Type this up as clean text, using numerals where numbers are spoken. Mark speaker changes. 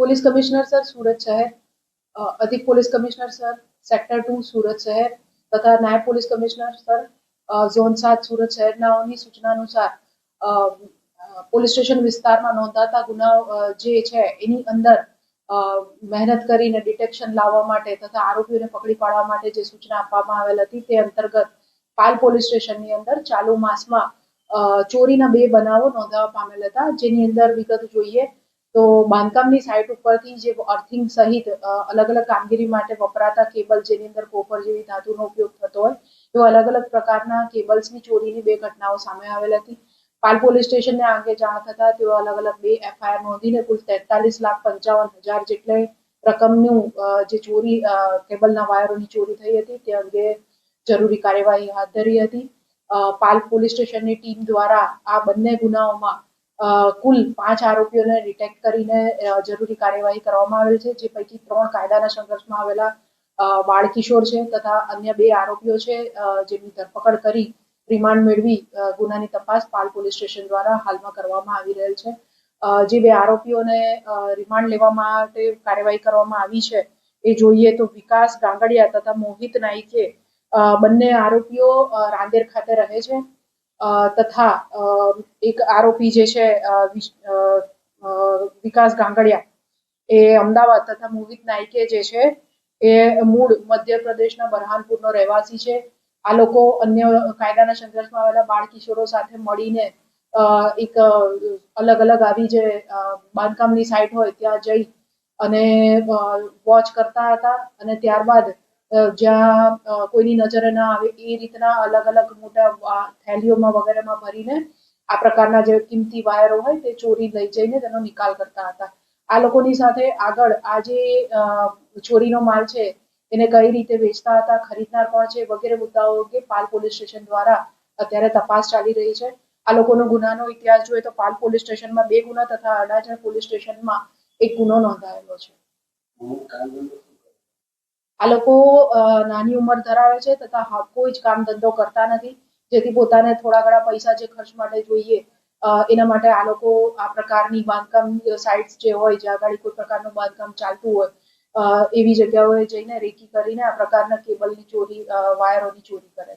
Speaker 1: Police commissioner sir Surat शहर, अधिक police commissioner sir sector 2 Surat शहर तथा नायब police commissioner sir zone 7 Surat શહેરનાઓની સૂચના અનુસાર પોલીસ સ્ટેશન વિસ્તારમાં નોંધાતા ગુનાઓ જે છે એની અંદર મહેનત કરીને ડિટેક્શન લાવવા માટે તથા આરોપીઓને પકડી પાડવા માટે જે સૂચના આપવામાં આવેલ હતી તે અંતર્ગત પાલ પોલીસ સ્ટેશનની અંદર ચાલુ માસમાં ચોરીના 2 બનાવો નોંધાવા પામેલ હતા, જેની અંદર વિગત જોઈએ તો બાંધકામની સાઇટ ઉપરથી જે અર્થિંગ સહિત અલગ અલગ કામગીરી માટે વપરાતા કેબલ જેની અંદર કોપર જેવી ધાતુનો ઉપયોગ થતો હોય એવા અલગ અલગ પ્રકારના કેબલ્સની ચોરીની 2 ઘટનાઓ સામે આવેલ હતી। પાલ પોલીસ સ્ટેશનને આ અંગે જાણ થતા તેઓ અલગ અલગ 2 એફઆઈઆર નોંધીને કુલ 43,55,000 જેટલી રકમનું જે ચોરી કેબલના વાયરોની ચોરી થઈ હતી તે અંગે જરૂરી કાર્યવાહી હાથ ધરી હતી। પાલ પોલીસ સ્ટેશનની ટીમ દ્વારા આ બંને ગુનાઓમાં कुल 5 आरोपीओने डिटेक्ट करीने जरूरी कार्यवाही करवामां आवेल छे, जे पैकी 3 कायदाना संघर्षमां आवेला बाळ किशोर छे तथा अन्य 2 आरोपीओ छे जेमनी धरपकड़ करी रिमांड मेळवी गुनानी तपास पाल पोलीस स्टेशन द्वारा हालमां करवामां आवी रहेल छे। जे 2 आरोपीओने रिमांड लेवा माटे कार्यवाही करवामां आवी छे ए जोईए तो विकास गांगड़िया तथा मोहित नाईके बंने आरोपीओ रांदेर खाते रहे छे तथा एक आरोपी जे छे विकास गांगड़िया ए अमदावाद तथा मोहित नाईके जे छे ए मूळ मध्य प्रदेशना बरहानपुरनो रहेवासी छे। आ लोको अन्य कायदाना संघर्षमां आवेला बाळ किशोरो साथे मळीने एक अलग अलग आवी जे बांधकामनी साइट होय त्यां जई अने वॉच करता हता अने त्यारबाद ज्यां कोईनी नजरे न आवे ए रीतना अलग अलग मोटा थैलीओमां वगैरेमां भरीने आ प्रकारना जे किंमती वायरो होय ते चोरी लई जईने तेनो निकाल करता हता। आ लोकोनी साथे આગળ આ જે ચોરીનો માલ છે એને કઈ રીતે વેચતા હતા, ખરીદનાર કોણ છે વગેરે મુદ્દાઓ અંગે પાલ પોલીસ સ્ટેશન દ્વારા અત્યારે તપાસ ચાલી રહી છે। આ લોકોનો ગુનાનો ઇતિહાસ જોઈએ તો પાલ પોલીસ સ્ટેશનમાં 2 ગુના તથા અડાજણ પોલીસ સ્ટેશનમાં 1 ગુનો નોંધાયેલો છે। આ લોકો નાની ઉંમર ધરાવે છે તથા કોઈ જ કામ ધંધો કરતા નથી, જેથી પોતાને થોડા ઘણા પૈસા જે ખર્ચ માટે જોઈએ એના માટે આ લોકો આ પ્રકારની બાંધકામ સાઇટ્સ જે હોય જ્યાં આગળ કોઈ પ્રકારનું બાંધકામ ચાલતું હોય એવી જગ્યાઓએ જઈને રેકી કરીને આ પ્રકારના કેબલની ચોરી વાયરોની ચોરી કરે।